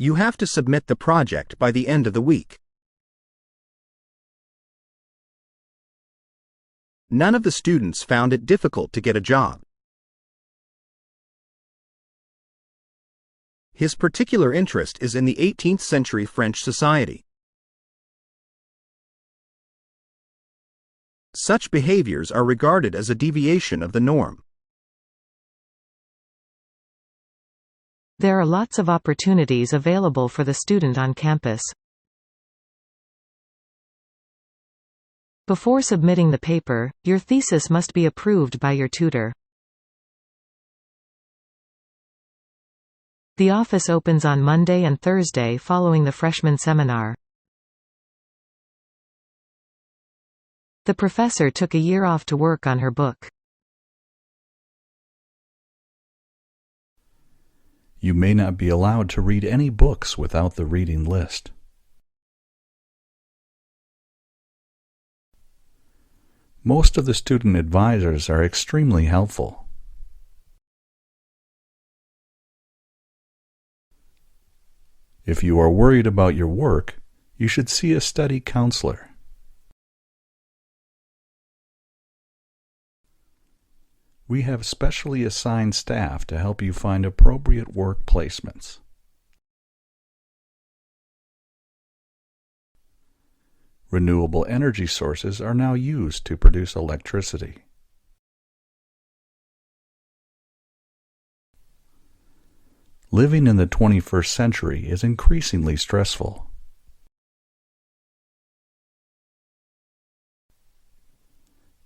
You have to submit the project by the end of the week. None of the students found it difficult to get a job. His particular interest is in the 18th century French society. Such behaviors are regarded as a deviation of the norm. There are lots of opportunities available for the student on campus. Before submitting the paper, your thesis must be approved by your tutor. The office opens on Monday and Thursday following the freshman seminar. The professor took a year off to work on her book. You may not be allowed to read any books without the reading list. Most of the student advisors are extremely helpful. If you are worried about your work, you should see a study counselor. We have specially assigned staff to help you find appropriate work placements. Renewable energy sources are now used to produce electricity. Living in the 21st century is increasingly stressful.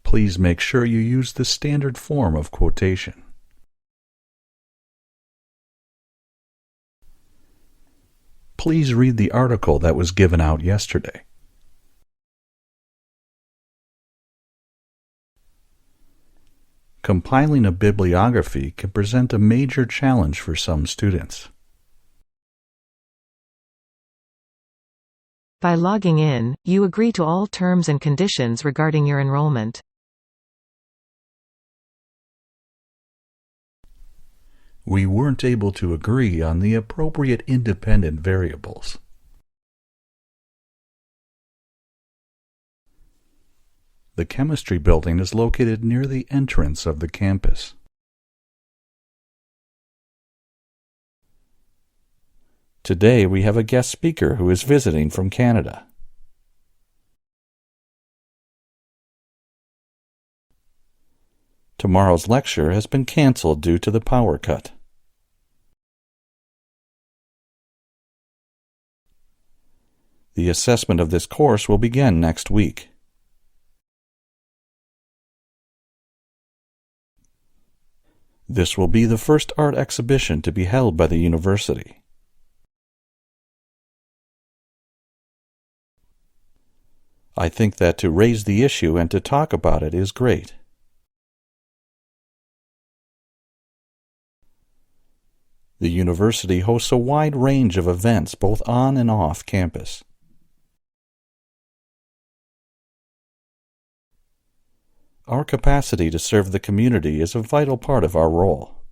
Please make sure you use the standard form of quotation. Please read the article that was given out yesterday. Compiling a bibliography can present a major challenge for some students. By logging in, you agree to all terms and conditions regarding your enrollment. We weren't able to agree on the appropriate independent variables. The chemistry building is located near the entrance of the campus. Today we have a guest speaker who is visiting from Canada. Tomorrow's lecture has been canceled due to the power cut. The assessment of this course will begin next week. This will be the first art exhibition to be held by the university. I think that to raise the issue and to talk about it is great. The university hosts a wide range of events both on and off campus. Our capacity to serve the community is a vital part of our role.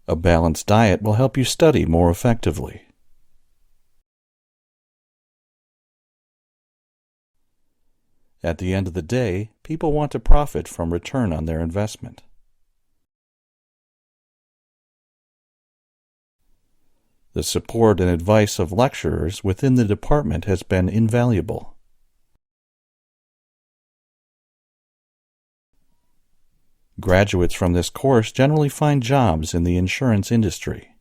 A balanced diet will help you study more effectively. At the end of the day, people want to profit from return on their investment. The support and advice of lecturers within the department has been invaluable. Graduates from this course generally find jobs in the insurance industry.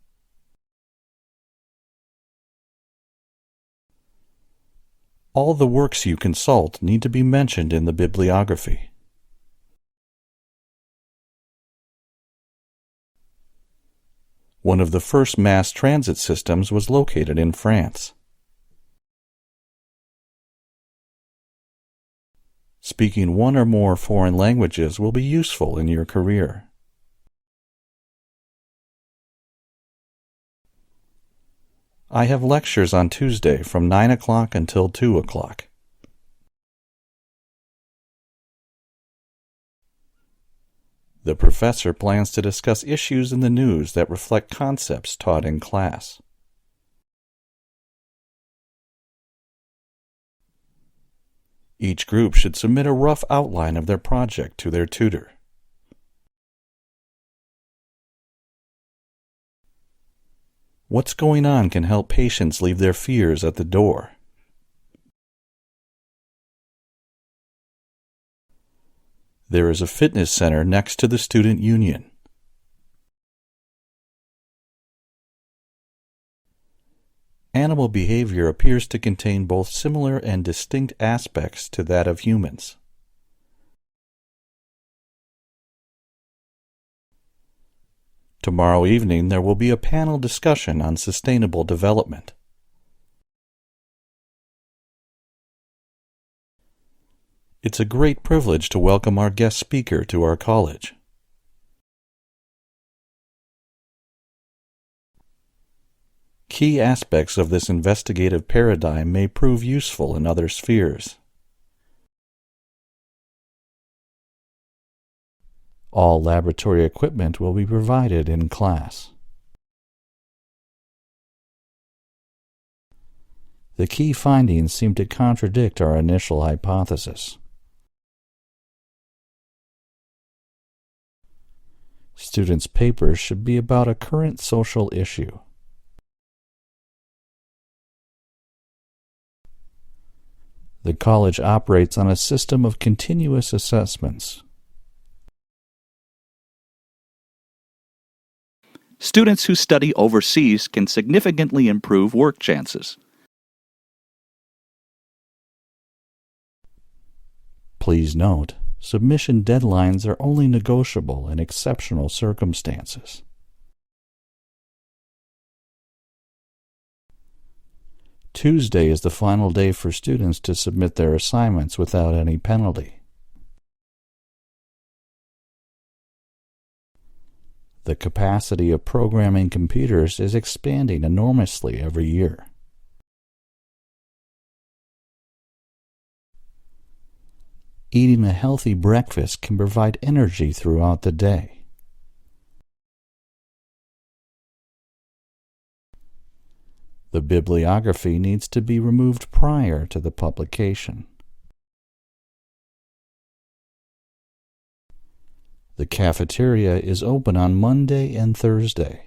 All the works you consult need to be mentioned in the bibliography. One of the first mass transit systems was located in France. Speaking one or more foreign languages will be useful in your career. I have lectures on Tuesday from 9 o'clock until 2 o'clock. The professor plans to discuss issues in the news that reflect concepts taught in class. Each group should submit a rough outline of their project to their tutor. What's going on can help patients leave their fears at the door. There is a fitness center next to the student union. Animal behavior appears to contain both similar and distinct aspects to that of humans. Tomorrow evening there will be a panel discussion on sustainable development. It's a great privilege to welcome our guest speaker to our college. Key aspects of this investigative paradigm may prove useful in other spheres. All laboratory equipment will be provided in class. The key findings seem to contradict our initial hypothesis. Students' papers should be about a current social issue. The college operates on a system of continuous assessments. Students who study overseas can significantly improve work chances. Please note, submission deadlines are only negotiable in exceptional circumstances. Tuesday is the final day for students to submit their assignments without any penalty. The capacity of programming computers is expanding enormously every year. Eating a healthy breakfast can provide energy throughout the day. The bibliography needs to be removed prior to the publication. The cafeteria is open on Monday and Thursday.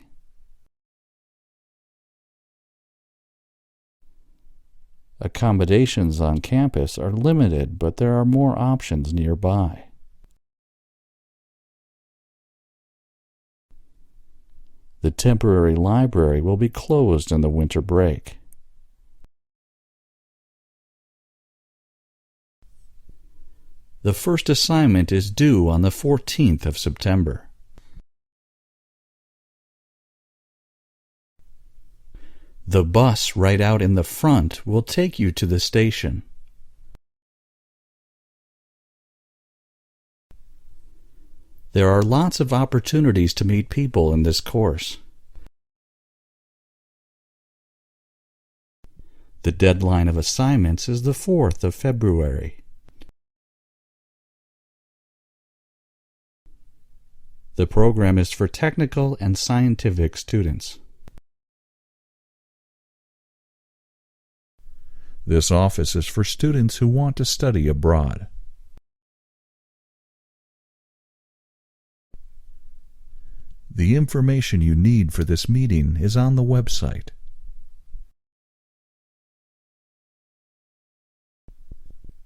Accommodations on campus are limited, but there are more options nearby. The temporary library will be closed in the winter break. The first assignment is due on the 14th of September. The bus right out in the front will take you to the station. There are lots of opportunities to meet people in this course. The deadline of assignments is the 4th of February. The program is for technical and scientific students. This office is for students who want to study abroad. The information you need for this meeting is on the website.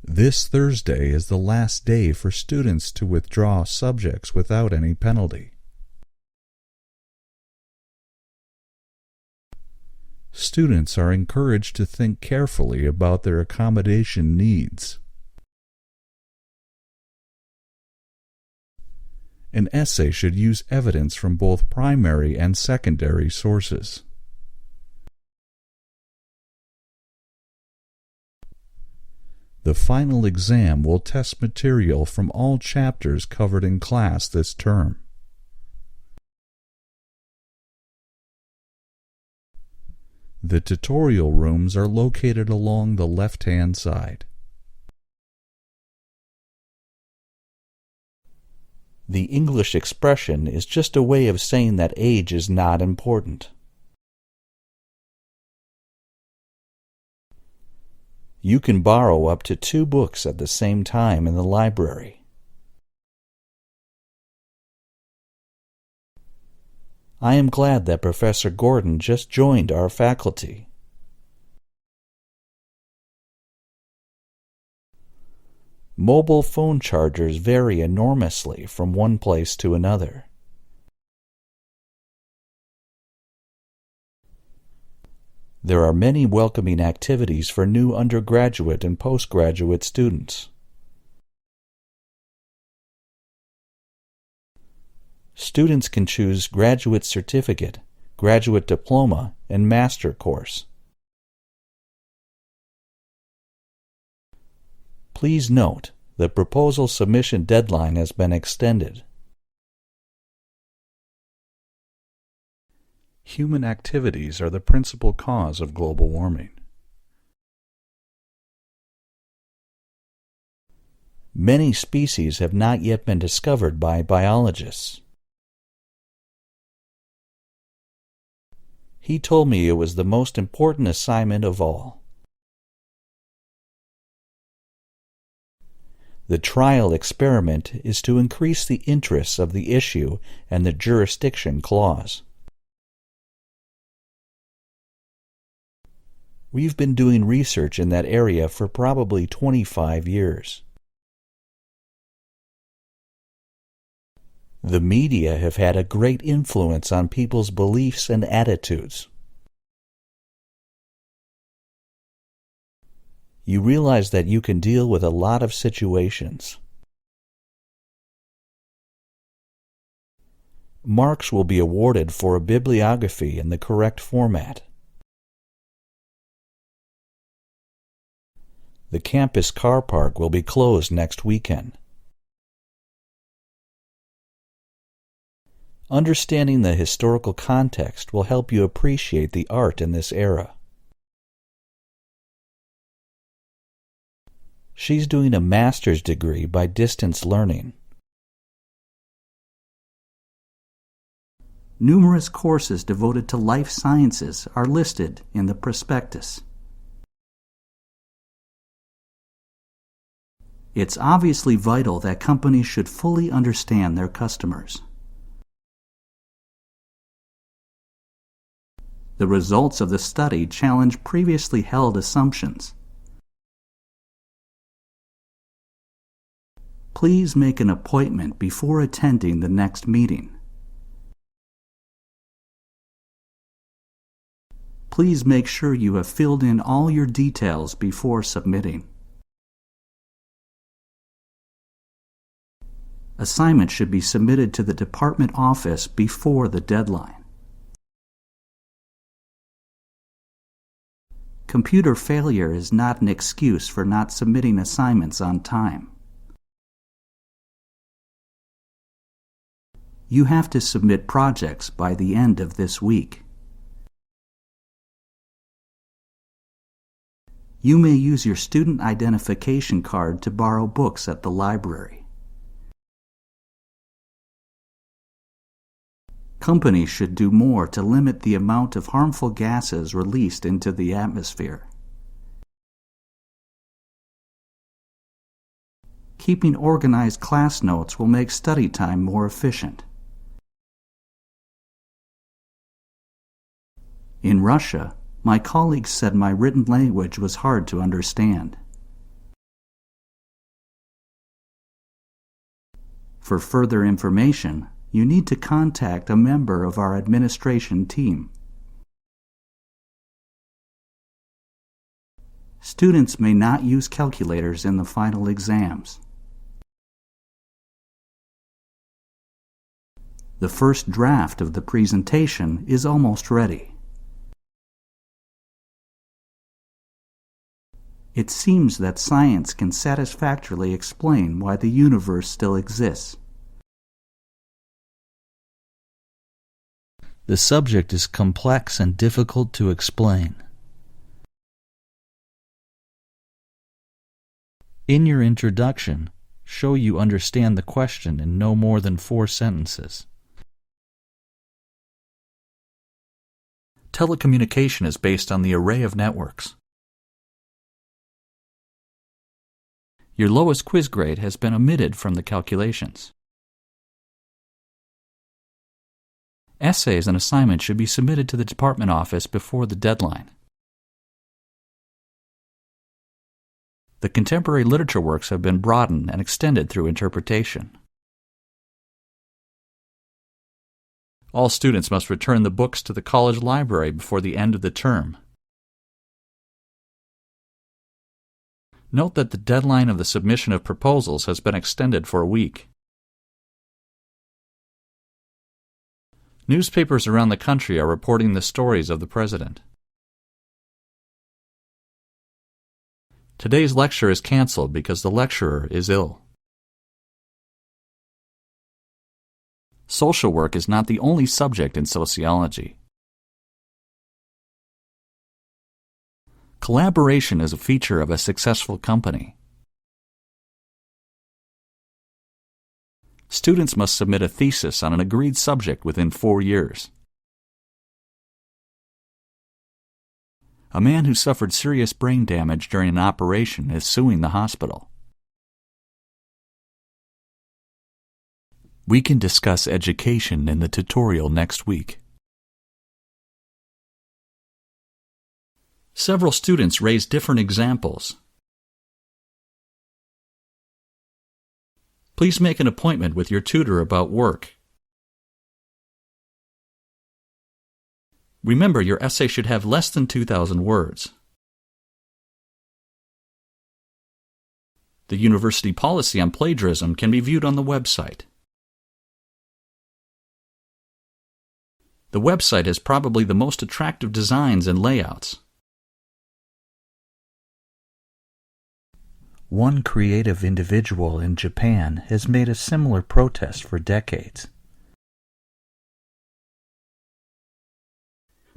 This Thursday is the last day for students to withdraw subjects without any penalty. Students are encouraged to think carefully about their accommodation needs. An essay should use evidence from both primary and secondary sources. The final exam will test material from all chapters covered in class this term. The tutorial rooms are located along the left-hand side. The English expression is just a way of saying that age is not important. You can borrow up to 2 books at the same time in the library. I am glad that Professor Gordon just joined our faculty. Mobile phone chargers vary enormously from one place to another. There are many welcoming activities for new undergraduate and postgraduate students. Students can choose graduate certificate, graduate diploma, and master course. Please note, the proposal submission deadline has been extended. Human activities are the principal cause of global warming. Many species have not yet been discovered by biologists. He told me it was the most important assignment of all. The trial experiment is to increase the interest of the issue and the jurisdiction clause. We've been doing research in that area for probably 25 years. The media have had a great influence on people's beliefs and attitudes. You realize that you can deal with a lot of situations. Marks will be awarded for a bibliography in the correct format. The campus car park will be closed next weekend. Understanding the historical context will help you appreciate the art in this era. She's doing a master's degree by distance learning. Numerous courses devoted to life sciences are listed in the prospectus. It's obviously vital that companies should fully understand their customers. The results of the study challenge previously held assumptions. Please make an appointment before attending the next meeting. Please make sure you have filled in all your details before submitting. Assignments should be submitted to the department office before the deadline. Computer failure is not an excuse for not submitting assignments on time. You have to submit projects by the end of this week. You may use your student identification card to borrow books at the library. Companies should do more to limit the amount of harmful gases released into the atmosphere. Keeping organized class notes will make study time more efficient. In Russia, my colleagues said my written language was hard to understand. For further information, you need to contact a member of our administration team. Students may not use calculators in the final exams. The first draft of the presentation is almost ready. It seems that science can satisfactorily explain why the universe still exists. The subject is complex and difficult to explain. In your introduction, show you understand the question in no more than 4 sentences. Telecommunication is based on the array of networks. Your lowest quiz grade has been omitted from the calculations. Essays and assignments should be submitted to the department office before the deadline. The contemporary literature works have been broadened and extended through interpretation. All students must return the books to the college library before the end of the term. Note that the deadline of the submission of proposals has been extended for a week. Newspapers around the country are reporting the stories of the president. Today's lecture is canceled because the lecturer is ill. Social work is not the only subject in sociology. Collaboration is a feature of a successful company. Students must submit a thesis on an agreed subject within 4 years. A man who suffered serious brain damage during an operation is suing the hospital. We can discuss education in the tutorial next week. Several students raised different examples. Please make an appointment with your tutor about work. Remember, your essay should have less than 2,000 words. The university policy on plagiarism can be viewed on the website. The website has probably the most attractive designs and layouts. One creative individual in Japan has made a similar protest for decades.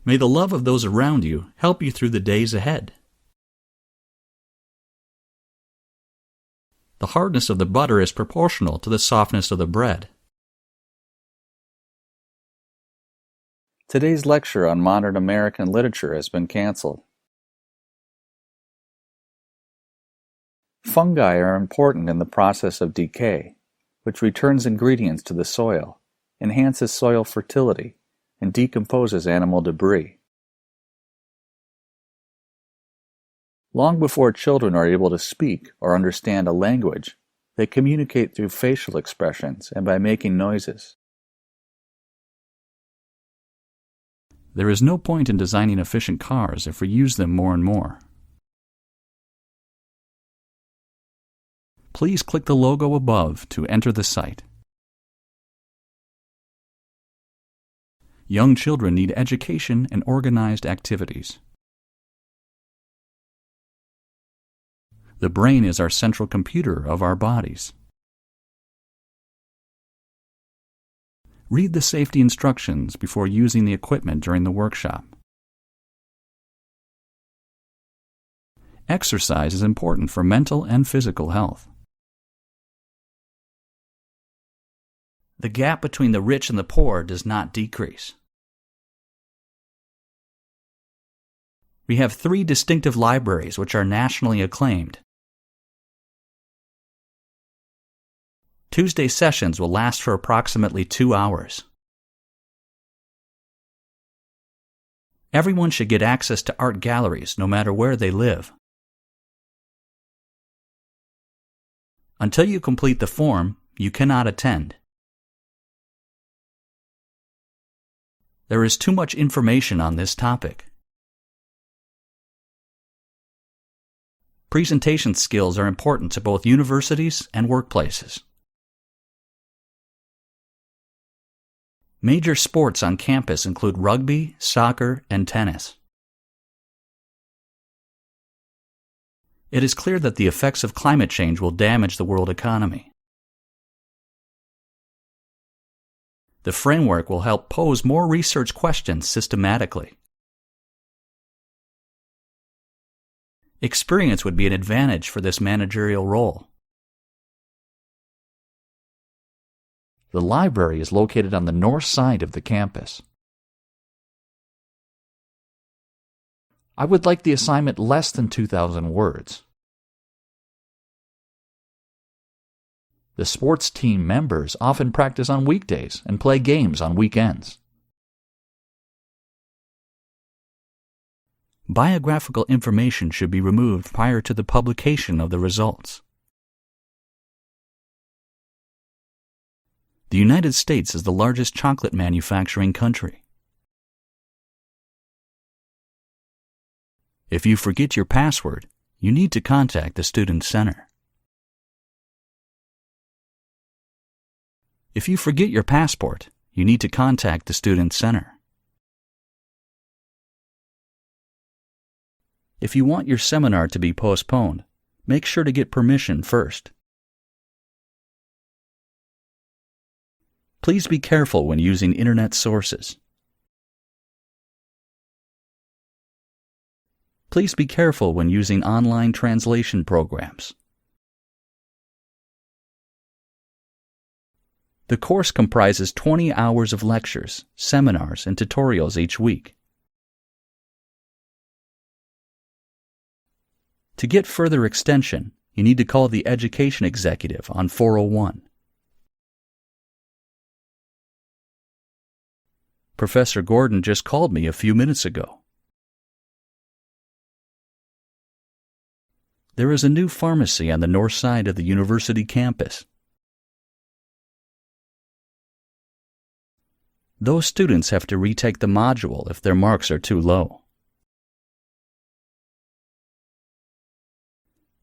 May the love of those around you help you through the days ahead. The hardness of the butter is proportional to the softness of the bread. Today's lecture on modern American literature has been canceled. Fungi are important in the process of decay, which returns ingredients to the soil, enhances soil fertility, and decomposes animal debris. Long before children are able to speak or understand a language, they communicate through facial expressions and by making noises. There is no point in designing efficient cars if we use them more and more. Please click the logo above to enter the site. Young children need education and organized activities. The brain is our central computer of our bodies. Read the safety instructions before using the equipment during the workshop. Exercise is important for mental and physical health. The gap between the rich and the poor does not decrease. We have 3 distinctive libraries which are nationally acclaimed. Tuesday sessions will last for approximately 2 hours. Everyone should get access to art galleries no matter where they live. Until you complete the form, you cannot attend. There is too much information on this topic. Presentation skills are important to both universities and workplaces. Major sports on campus include rugby, soccer, and tennis. It is clear that the effects of climate change will damage the world economy. The framework will help pose more research questions systematically. Experience would be an advantage for this managerial role. The library is located on the north side of the campus. I would like the assignment less than 2,000 words. The sports team members often practice on weekdays and play games on weekends. Biographical information should be removed prior to the publication of the results. The United States is the largest chocolate manufacturing country. If you forget your password, you need to contact the Student Center. If you forget your passport, you need to contact the Student Center. If you want your seminar to be postponed, make sure to get permission first. Please be careful when using internet sources. Please be careful when using online translation programs. The course comprises 20 hours of lectures, seminars, and tutorials each week. To get further extension, you need to call the Education Executive on 401. Professor Gordon just called me a few minutes ago. There is a new pharmacy on the north side of the university campus. Those students have to retake the module if their marks are too low.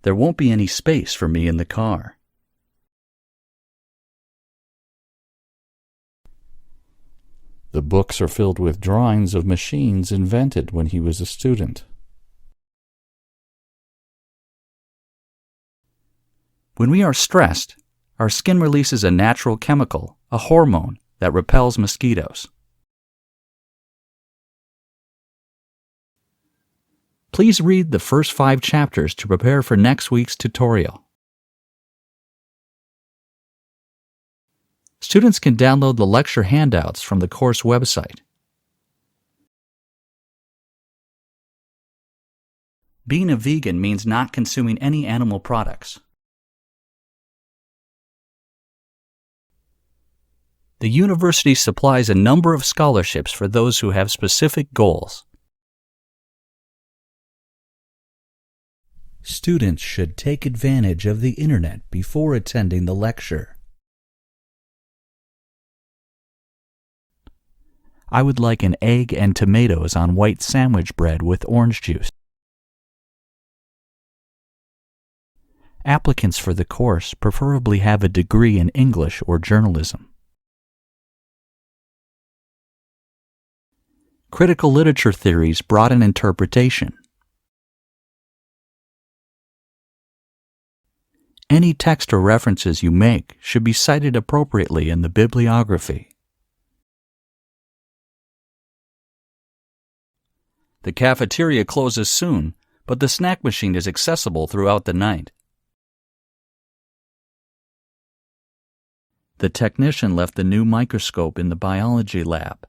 There won't be any space for me in the car. The books are filled with drawings of machines invented when he was a student. When we are stressed, our skin releases a natural chemical, a hormone, that repels mosquitoes. Please read the first 5 chapters to prepare for next week's tutorial. Students can download the lecture handouts from the course website. Being a vegan means not consuming any animal products. The university supplies a number of scholarships for those who have specific goals. Students should take advantage of the internet before attending the lecture. I would like an egg and tomatoes on white sandwich bread with orange juice. Applicants for the course preferably have a degree in English or journalism. Critical literature theories broaden interpretation. Any text or references you make should be cited appropriately in the bibliography. The cafeteria closes soon, but the snack machine is accessible throughout the night. The technician left the new microscope in the biology lab.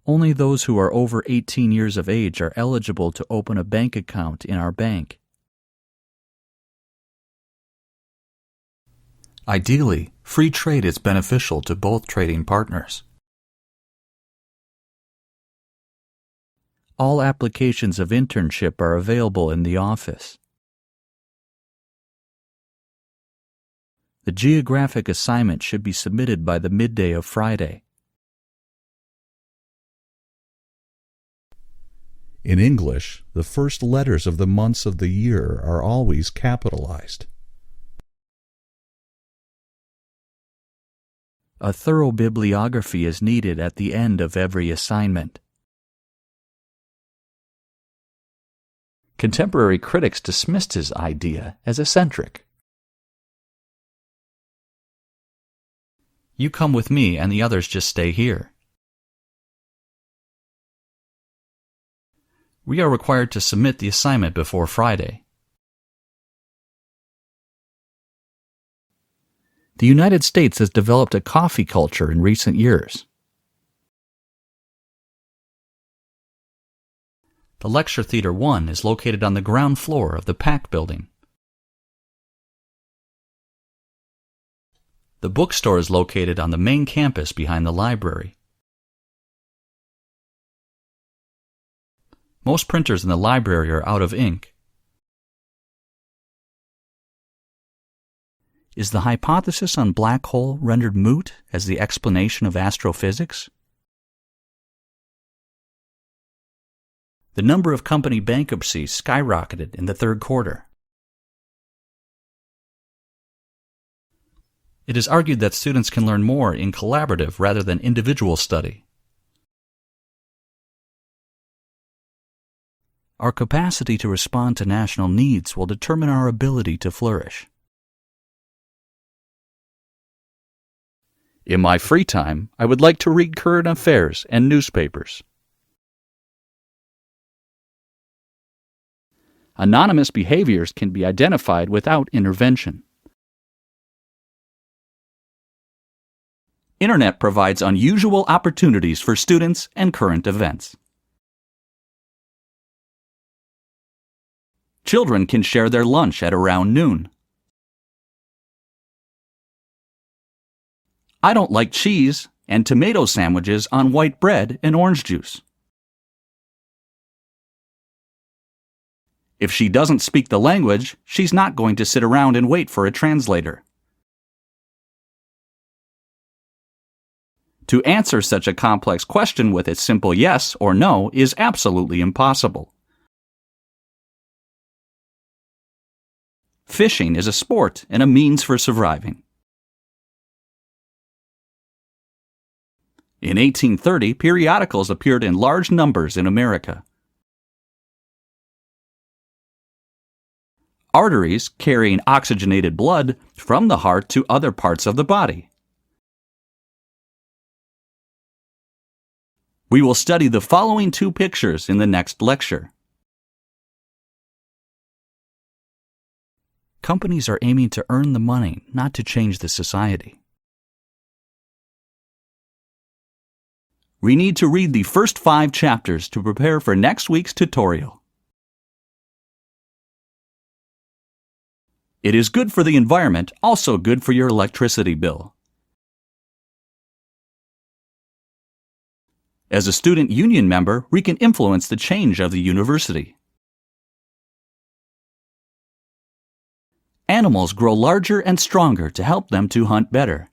Only those who are over 18 years of age are eligible to open a bank account in our bank. Ideally, free trade is beneficial to both trading partners. All applications of internship are available in the office. The geographic assignment should be submitted by the midday of Friday. In English, the first letters of the months of the year are always capitalized. A thorough bibliography is needed at the end of every assignment. Contemporary critics dismissed his idea as eccentric. You come with me and the others just stay here. We are required to submit the assignment before Friday. The United States has developed a coffee culture in recent years. The Lecture Theater 1 is located on the ground floor of the PAC building. The bookstore is located on the main campus behind the library. Most printers in the library are out of ink. Is the hypothesis on black hole rendered moot as the explanation of astrophysics? The number of company bankruptcies skyrocketed in the third quarter. It is argued that students can learn more in collaborative rather than individual study. Our capacity to respond to national needs will determine our ability to flourish. In my free time, I would like to read current affairs and newspapers. Anonymous behaviors can be identified without intervention. Internet provides unusual opportunities for students and current events. Children can share their lunch at around noon. I don't like cheese and tomato sandwiches on white bread and orange juice. If she doesn't speak the language, she's not going to sit around and wait for a translator. To answer such a complex question with a simple yes or no is absolutely impossible. Fishing is a sport and a means for surviving. In 1830, periodicals appeared in large numbers in America. Arteries carrying oxygenated blood from the heart to other parts of the body. We will study the following two pictures in the next lecture. Companies are aiming to earn the money, not to change the society. We need to read the first 5 chapters to prepare for next week's tutorial. It is good for the environment, also good for your electricity bill. As a student union member, we can influence the change of the university. Animals grow larger and stronger to help them to hunt better.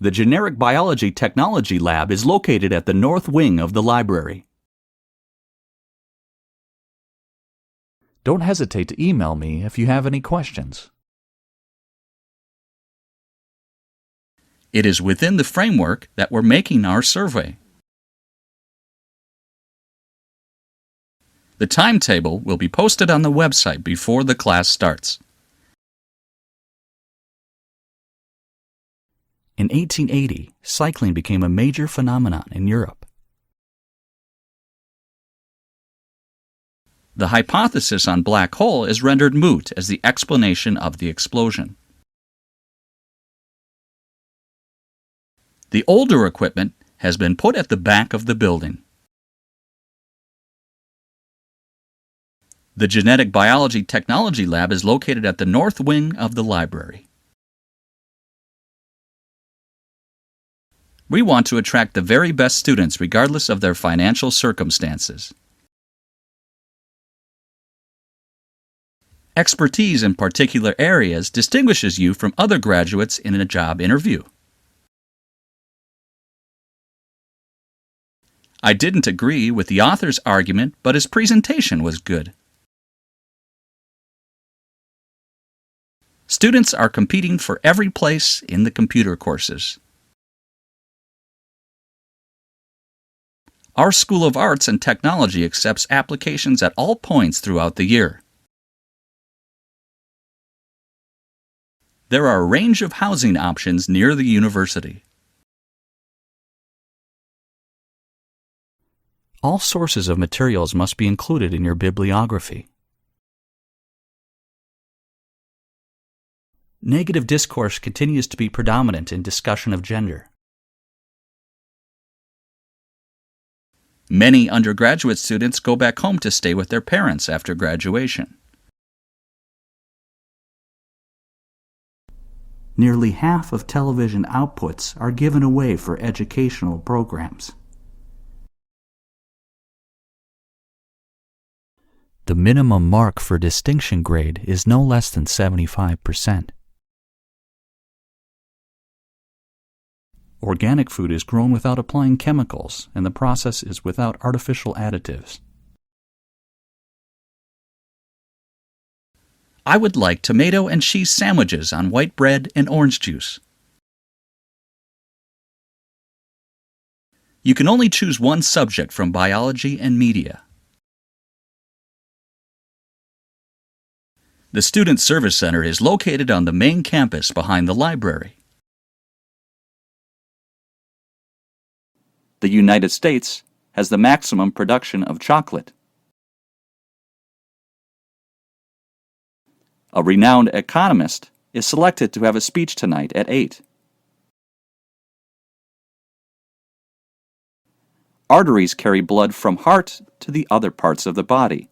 The Generic Biology Technology Lab is located at the north wing of the library. Don't hesitate to email me if you have any questions. It is within the framework that we're making our survey. The timetable will be posted on the website before the class starts. In 1880, cycling became a major phenomenon in Europe. The hypothesis on black hole is rendered moot as the explanation of the explosion. The older equipment has been put at the back of the building. The Genetic Biology Technology Lab is located at the north wing of the library. We want to attract the very best students regardless of their financial circumstances. Expertise in particular areas distinguishes you from other graduates in a job interview. I didn't agree with the author's argument, but his presentation was good. Students are competing for every place in the computer courses. Our School of Arts and Technology accepts applications at all points throughout the year. There are a range of housing options near the university. All sources of materials must be included in your bibliography. Negative discourse continues to be predominant in discussion of gender. Many undergraduate students go back home to stay with their parents after graduation. Nearly half of television outputs are given away for educational programs. The minimum mark for distinction grade is no less than 75%. Organic food is grown without applying chemicals, and the process is without artificial additives. I would like tomato and cheese sandwiches on white bread and orange juice. You can only choose one subject from biology and media. The Student Service Center is located on the main campus behind the library. The United States has the maximum production of chocolate. A renowned economist is selected to have a speech tonight at 8. Arteries carry blood from heart to the other parts of the body.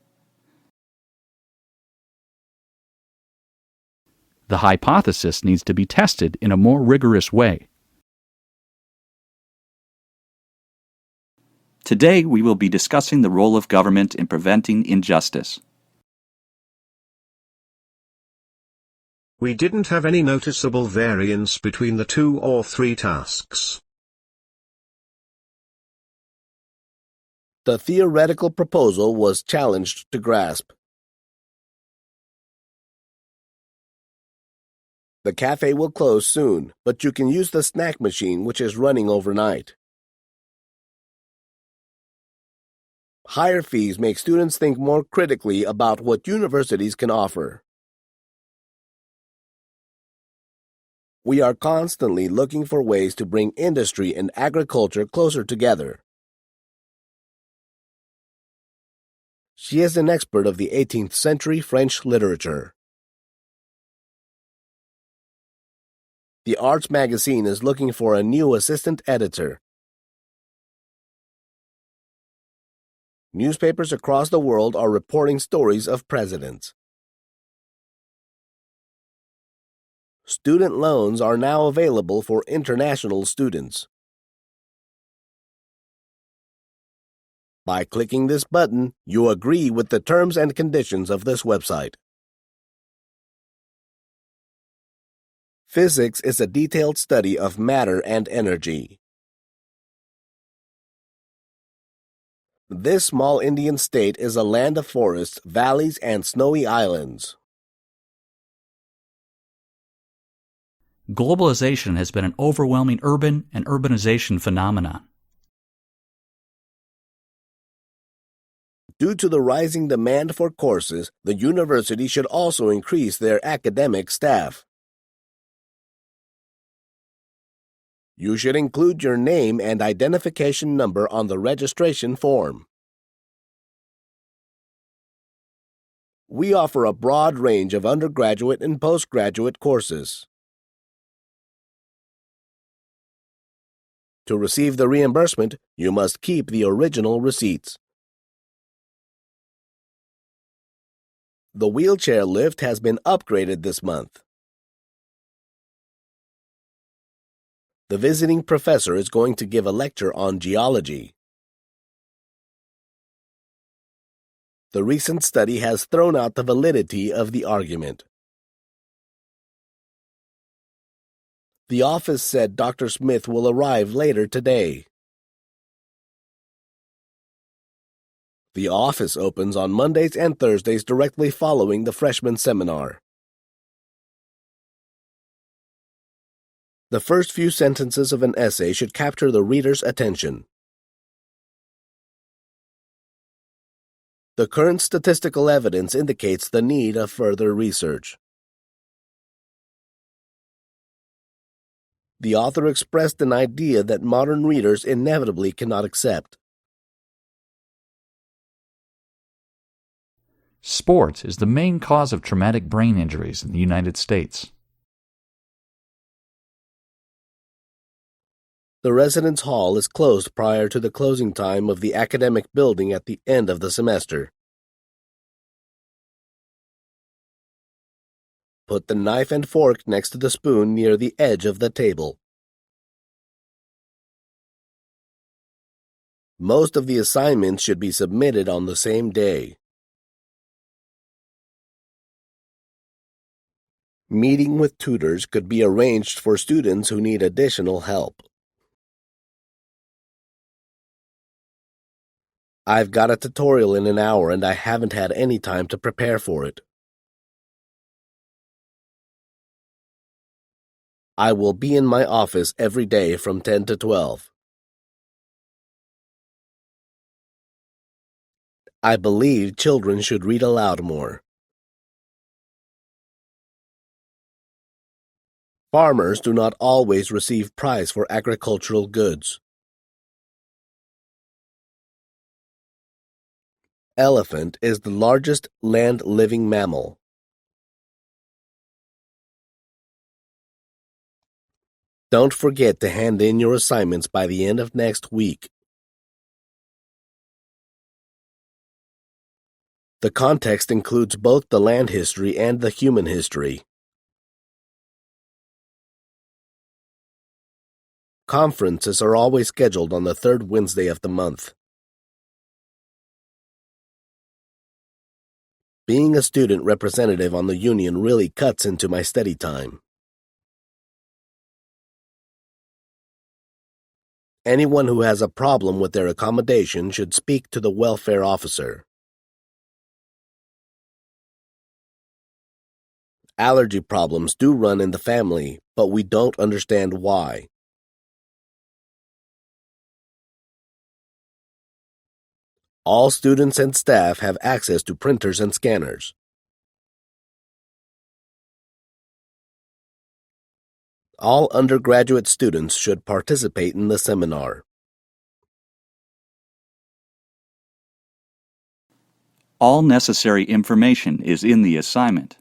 The hypothesis needs to be tested in a more rigorous way. Today, we will be discussing the role of government in preventing injustice. We didn't have any noticeable variance between the 2 or 3 tasks. The theoretical proposal was challenged to grasp. The cafe will close soon, but you can use the snack machine which is running overnight. Higher fees make students think more critically about what universities can offer. We are constantly looking for ways to bring industry and agriculture closer together. She is an expert of the 18th century French literature. The Arts magazine is looking for a new assistant editor. Newspapers across the world are reporting stories of presidents. Student loans are now available for international students. By clicking this button, you agree with the terms and conditions of this website. Physics is a detailed study of matter and energy. This small Indian state is a land of forests, valleys, and snowy islands. Globalization has been an overwhelming urban and urbanization phenomenon. Due to the rising demand for courses, the university should also increase their academic staff. You should include your name and identification number on the registration form. We offer a broad range of undergraduate and postgraduate courses. To receive the reimbursement, you must keep the original receipts. The wheelchair lift has been upgraded this month. The visiting professor is going to give a lecture on geology. The recent study has thrown out the validity of the argument. The office said Dr. Smith will arrive later today. The office opens on Mondays and Thursdays directly following the freshman seminar. The first few sentences of an essay should capture the reader's attention. The current statistical evidence indicates the need of further research. The author expressed an idea that modern readers inevitably cannot accept. Sport is the main cause of traumatic brain injuries in the United States. The residence hall is closed prior to the closing time of the academic building at the end of the semester. Put the knife and fork next to the spoon near the edge of the table. Most of the assignments should be submitted on the same day. Meeting with tutors could be arranged for students who need additional help. I've got a tutorial in an hour and I haven't had any time to prepare for it. I will be in my office every day from 10 to 12. I believe children should read aloud more. Farmers do not always receive price for agricultural goods. Elephant is the largest land-living mammal. Don't forget to hand in your assignments by the end of next week. The context includes both the land history and the human history. Conferences are always scheduled on the third Wednesday of the month. Being a student representative on the union really cuts into my study time. Anyone who has a problem with their accommodation should speak to the welfare officer. Allergy problems do run in the family, but we don't understand why. All students and staff have access to printers and scanners. All undergraduate students should participate in the seminar. All necessary information is in the assignment.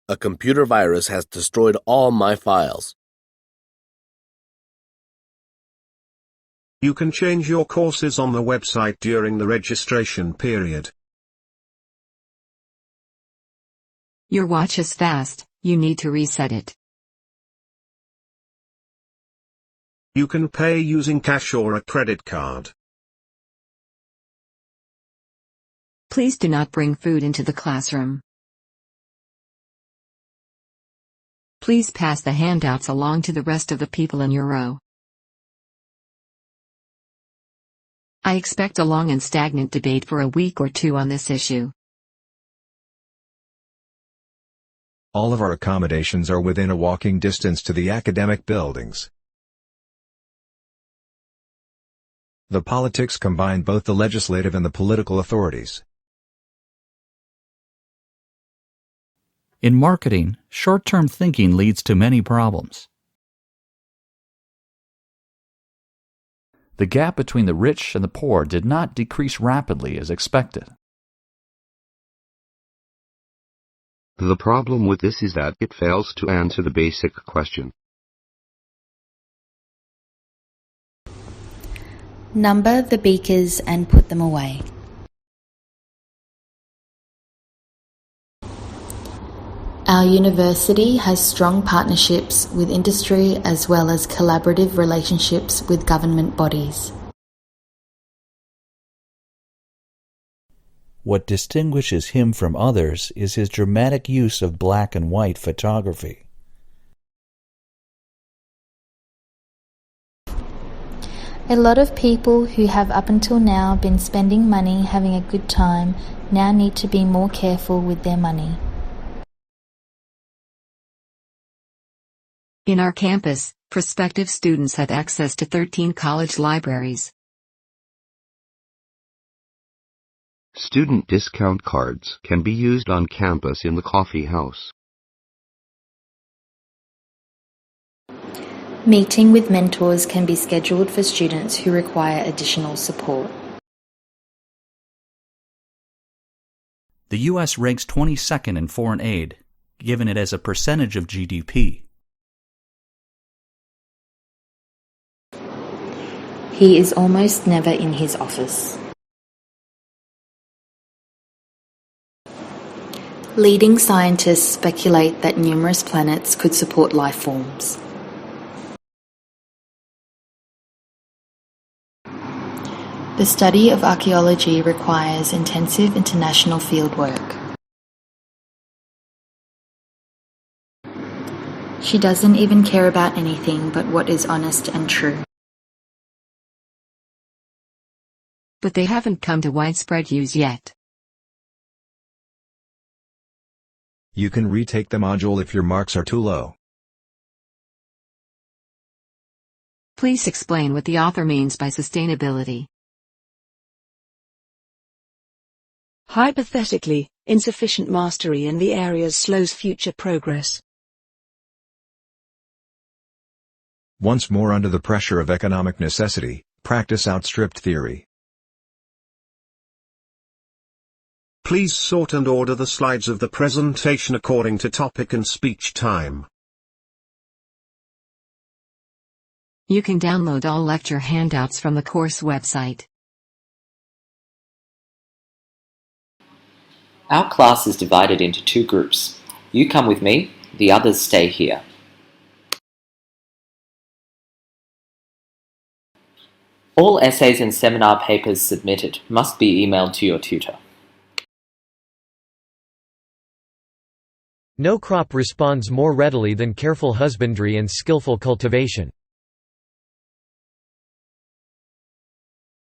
A computer virus has destroyed all my files. You can change your courses on the website during the registration period. Your watch is fast, you need to reset it. You can pay using cash or a credit card. Please do not bring food into the classroom. Please pass the handouts along to the rest of the people in your row. I expect a long and stagnant debate for a week or two on this issue. All of our accommodations are within a walking distance to the academic buildings. The politics combine both the legislative and the political authorities. In marketing, short-term thinking leads to many problems. The gap between the rich and the poor did not decrease rapidly as expected. The problem with this is that it fails to answer the basic question. Number the beakers and put them away. Our university has strong partnerships with industry as well as collaborative relationships with government bodies. What distinguishes him from others is his dramatic use of black and white photography. A lot of people who have up until now been spending money having a good time now need to be more careful with their money. In our campus, prospective students have access to 13 college libraries. Student discount cards can be used on campus in the coffee house. Meeting with mentors can be scheduled for students who require additional support. The U.S. ranks 22nd in foreign aid, given it as a percentage of GDP. He is almost never in his office. Leading scientists speculate that numerous planets could support life forms. The study of archaeology requires intensive international fieldwork. She doesn't even care about anything but what is honest and true. But they haven't come to widespread use yet. You can retake the module if your marks are too low. Please explain what the author means by sustainability. Hypothetically, insufficient mastery in the areas slows future progress. Once more under the pressure of economic necessity, practice outstripped theory. Please sort and order the slides of the presentation according to topic and speech time. You can download all lecture handouts from the course website. Our class is divided into two groups. You come with me, the others stay here. All essays and seminar papers submitted must be emailed to your tutor. No crop responds more readily than careful husbandry and skillful cultivation.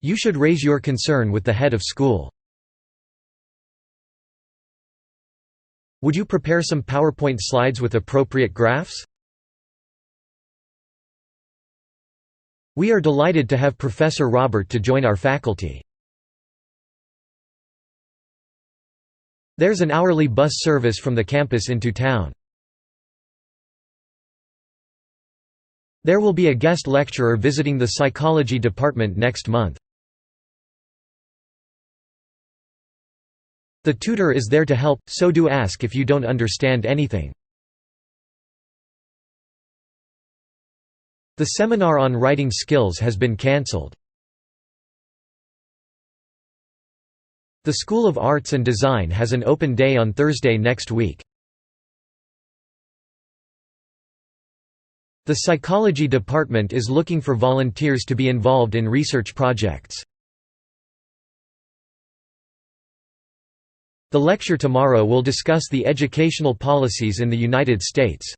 You should raise your concern with the head of school. Would you prepare some PowerPoint slides with appropriate graphs? We are delighted to have Professor Robert to join our faculty. There's an hourly bus service from the campus into town. There will be a guest lecturer visiting the psychology department next month. The tutor is there to help, so do ask if you don't understand anything. The seminar on writing skills has been cancelled. The School of Arts and Design has an open day on Thursday next week. The psychology department is looking for volunteers to be involved in research projects. The lecture tomorrow will discuss the educational policies in the United States.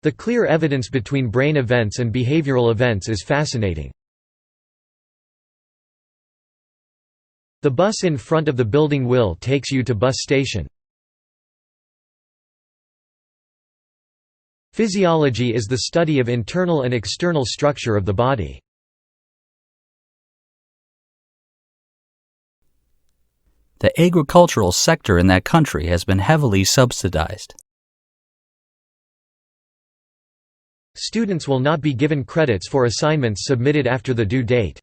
The clear evidence between brain events and behavioral events is fascinating. The bus in front of the building will takes you to bus station. Physiology is the study of internal and external structure of the body. The agricultural sector in that country has been heavily subsidized. Students will not be given credits for assignments submitted after the due date.